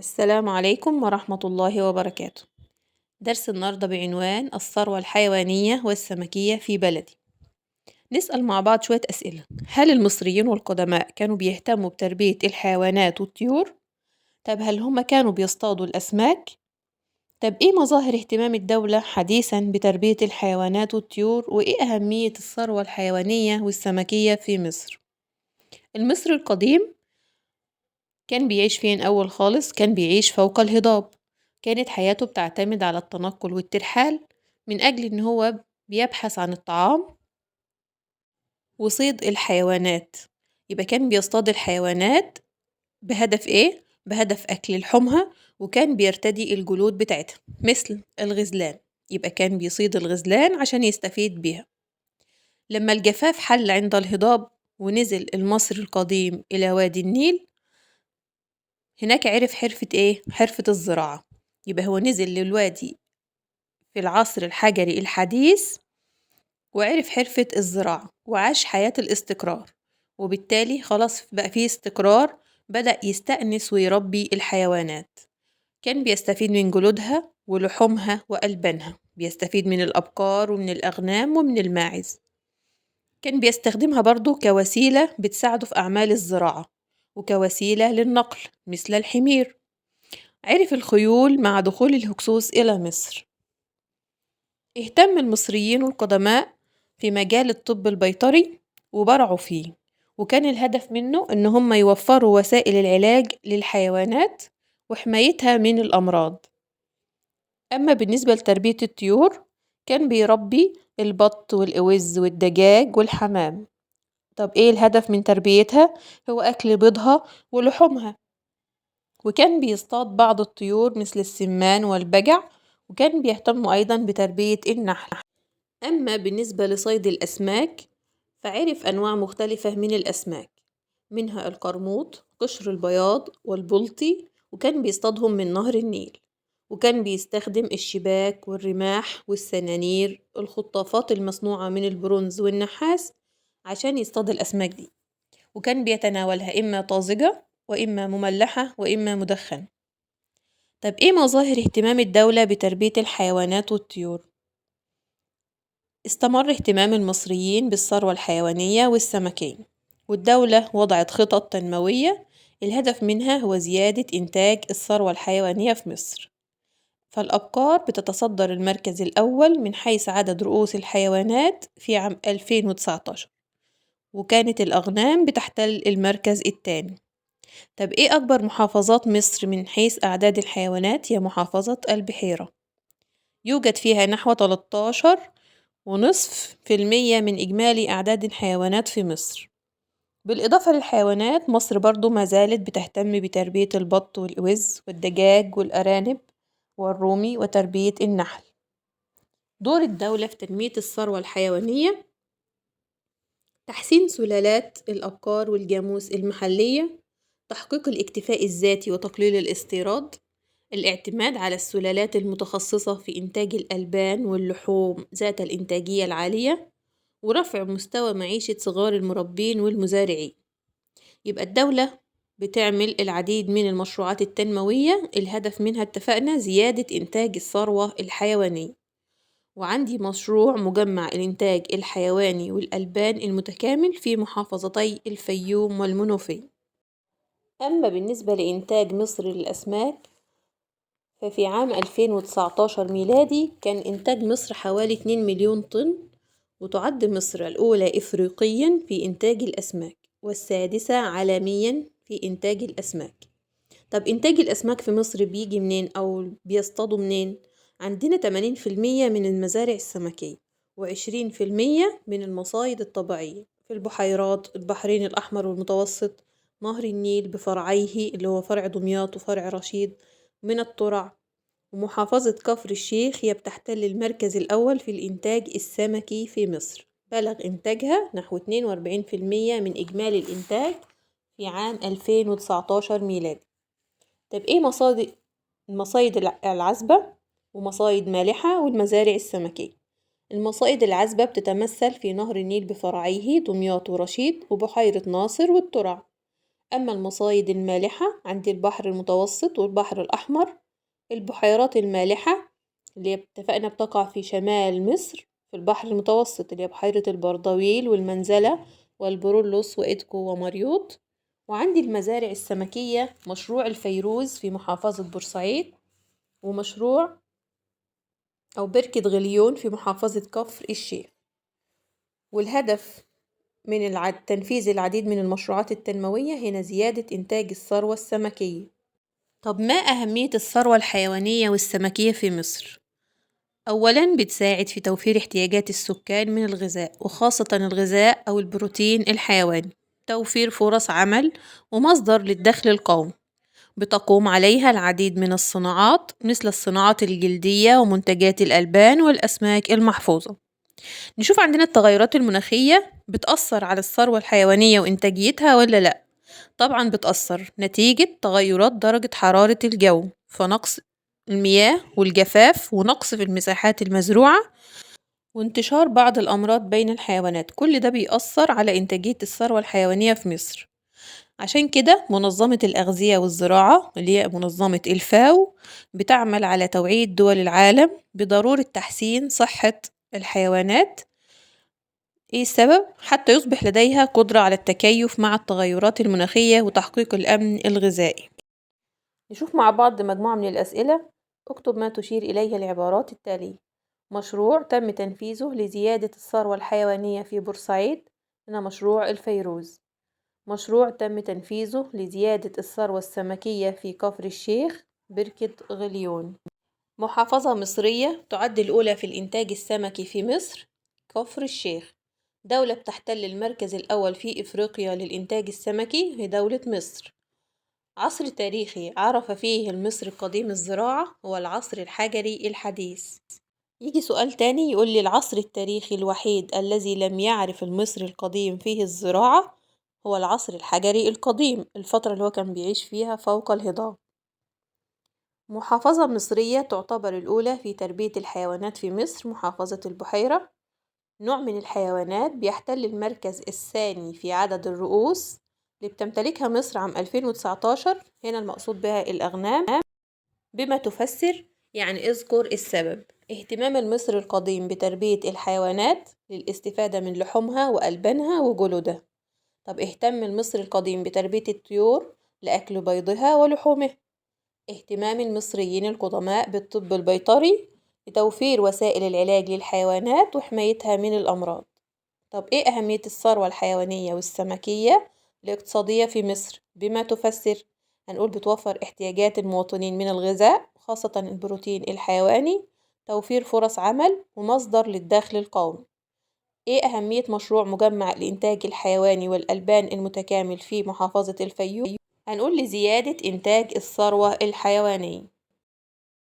السلام عليكم ورحمة الله وبركاته. درس النهاردة بعنوان الثروة الحيوانية والسمكية في بلدي. نسأل مع بعض شوية أسئلة. هل المصريين والقدماء كانوا بيهتموا بتربية الحيوانات والطيور؟ طب هل هم كانوا بيصطادوا الأسماك؟ طب إيه مظاهر اهتمام الدولة حديثا بتربية الحيوانات والطيور وإيه أهمية الثروة الحيوانية والسمكية في مصر؟ المصري القديم كان بيعيش فين أول خالص؟ كان بيعيش فوق الهضاب. كانت حياته بتعتمد على التنقل والترحال من أجل إن هو بيبحث عن الطعام وصيد الحيوانات. يبقى كان بيصطاد الحيوانات بهدف إيه؟ بهدف أكل لحومها، وكان بيرتدي الجلود بتاعتها مثل الغزلان. يبقى كان بيصيد الغزلان عشان يستفيد بيها. لما الجفاف حل عند الهضاب ونزل المصري القديم إلى وادي النيل، هناك عرف حرفة إيه؟ حرفة الزراعة. يبقى هو نزل للوادي في العصر الحجري الحديث وعرف حرفة الزراعة وعاش حياة الاستقرار، وبالتالي خلاص بقى فيه استقرار، بدأ يستأنس ويربي الحيوانات. كان بيستفيد من جلودها ولحومها وألبانها، بيستفيد من الأبقار ومن الأغنام ومن الماعز. كان بيستخدمها برضو كوسيلة بتساعده في أعمال الزراعة وكوسيلة للنقل مثل الحمير. عرف الخيول مع دخول الهكسوس إلى مصر. اهتم المصريين القدماء في مجال الطب البيطري وبرعوا فيه، وكان الهدف منه إن هم يوفروا وسائل العلاج للحيوانات وحمايتها من الأمراض. أما بالنسبة لتربية الطيور، كان بيربي البط والأوز والدجاج والحمام. طب إيه الهدف من تربيتها؟ هو أكل بيضها ولحومها. وكان بيصطاد بعض الطيور مثل السمان والبجع، وكان بيهتم أيضا بتربية النحل. أما بالنسبة لصيد الأسماك، فعرف أنواع مختلفة من الأسماك، منها القرموط، قشر البياض والبلطي، وكان بيصطادهم من نهر النيل. وكان بيستخدم الشباك والرماح والسنانير، الخطافات المصنوعة من البرونز والنحاس، عشان يصطاد الأسماك دي. وكان بيتناولها إما طازجة وإما مملحة وإما مدخنة. طب إيه مظاهر اهتمام الدولة بتربية الحيوانات والطيور؟ استمر اهتمام المصريين بالثروة الحيوانية والسمكية، والدولة وضعت خطط تنموية الهدف منها هو زيادة إنتاج الثروة الحيوانية في مصر. فالأبقار بتتصدر المركز الأول من حيث عدد رؤوس الحيوانات في عام 2019، وكانت الأغنام بتحتل المركز الثاني. طب إيه أكبر محافظات مصر من حيث أعداد الحيوانات؟ هي محافظة البحيرة، يوجد فيها نحو 13.5% من إجمالي أعداد الحيوانات في مصر. بالإضافة للحيوانات، مصر برضو ما زالت بتهتم بتربية البط والأوز والدجاج والأرانب والرومي وتربية النحل. دور الدولة في تنمية الثروة الحيوانية: تحسين سلالات الأبقار والجاموس المحلية، تحقيق الاكتفاء الذاتي وتقليل الاستيراد، الاعتماد على السلالات المتخصصة في إنتاج الألبان واللحوم ذات الإنتاجية العالية، ورفع مستوى معيشة صغار المربين والمزارعين. يبقى الدولة بتعمل العديد من المشروعات التنموية الهدف منها اتفقنا زيادة إنتاج الثروة الحيوانية. وعندي مشروع مجمع الإنتاج الحيواني والألبان المتكامل في محافظتي الفيوم والمنوفية. أما بالنسبة لإنتاج مصر للأسماك، ففي عام 2019 ميلادي كان إنتاج مصر حوالي 2 مليون طن، وتعد مصر الأولى إفريقيا في إنتاج الأسماك والسادسة عالميا في إنتاج الأسماك. طب إنتاج الأسماك في مصر بيجي منين أو بيصطادوا منين؟ عندنا 80% من المزارع السمكية و20% من المصايد الطبيعية في البحيرات، البحرين الأحمر والمتوسط، نهر النيل بفرعيه اللي هو فرع دمياط وفرع رشيد، من الترع. ومحافظة كفر الشيخ هي بتحتل المركز الأول في الإنتاج السمكي في مصر، بلغ إنتاجها نحو 42% من إجمالي الإنتاج في عام 2019 ميلادي. طب إيه المصايد العذبة ومصايد مالحة والمزارع السمكية؟ المصايد العذبة بتتمثل في نهر النيل بفرعيه دمياط ورشيد وبحيرة ناصر والترع. أما المصايد المالحة عندي البحر المتوسط والبحر الأحمر. البحيرات المالحة اللي اتفقنا بتقع في شمال مصر في البحر المتوسط، اللي هي بحيرة البردويل والمنزلة والبرولوس وإدكو ومريوط. وعندي المزارع السمكية مشروع الفيروز في محافظة بورسعيد، ومشروع أو بركة غليون في محافظة كفر الشيخ. والهدف من تنفيذ العديد من المشروعات التنموية هنا زيادة إنتاج الثروة السمكية. طب ما أهمية الثروة الحيوانية والسمكية في مصر؟ أولاً بتساعد في توفير احتياجات السكان من الغذاء، وخاصة الغذاء أو البروتين الحيواني، توفير فرص عمل ومصدر للدخل القومي. بتقوم عليها العديد من الصناعات مثل الصناعات الجلدية ومنتجات الألبان والأسماك المحفوظة. نشوف عندنا التغيرات المناخية بتأثر على الثروة الحيوانية وإنتاجيتها ولا لأ؟ طبعا بتأثر نتيجة تغيرات درجة حرارة الجو، فنقص المياه والجفاف ونقص في المساحات المزروعة وانتشار بعض الأمراض بين الحيوانات. كل ده بيأثر على إنتاجية الثروة الحيوانية في مصر. عشان كده منظمة الأغذية والزراعة اللي هي منظمة الفاو بتعمل على توعية دول العالم بضرورة تحسين صحة الحيوانات. إيه السبب؟ حتى يصبح لديها قدرة على التكيف مع التغيرات المناخية وتحقيق الأمن الغذائي. نشوف مع بعض مجموعة من الأسئلة. اكتب ما تشير إليه العبارات التالية. مشروع تم تنفيذه لزيادة الثروة الحيوانية في بورسعيد هنا مشروع الفيروز. مشروع تم تنفيذه لزيادة الثروة السمكية في كفر الشيخ بركة غليون. محافظة مصرية تعد الأولى في الإنتاج السمكي في مصر كفر الشيخ. دولة بتحتل المركز الأول في إفريقيا للإنتاج السمكي هي دولة مصر. عصر تاريخي عرف فيه المصري القديم الزراعة هو العصر الحجري الحديث. يجي سؤال تاني يقول لي العصر التاريخي الوحيد الذي لم يعرف المصري القديم فيه الزراعة هو العصر الحجري القديم، الفترة اللي هو كان بيعيش فيها فوق الهضاب. محافظة مصرية تعتبر الأولى في تربية الحيوانات في مصر محافظة البحيرة. نوع من الحيوانات بيحتل المركز الثاني في عدد الرؤوس اللي بتمتلكها مصر عام 2019. هنا المقصود بها الأغنام. بما تفسر يعني اذكر السبب. اهتمام المصري القديم بتربية الحيوانات للاستفادة من لحومها وألبانها وجلودها. طب اهتم المصري القديم بتربية الطيور لأكل بيضها ولحومها. اهتمام المصريين القدماء بالطب البيطري لتوفير وسائل العلاج للحيوانات وحمايتها من الأمراض. طب إيه أهمية الثروة الحيوانية والسمكية الاقتصادية في مصر؟ بما تفسر هنقول بتوفر احتياجات المواطنين من الغذاء خاصة البروتين الحيواني، توفير فرص عمل ومصدر للدخل القومي. إيه أهمية مشروع مجمع الإنتاج الحيواني والألبان المتكامل في محافظة الفيوم؟ هنقول لزيادة إنتاج الثروة الحيوانية.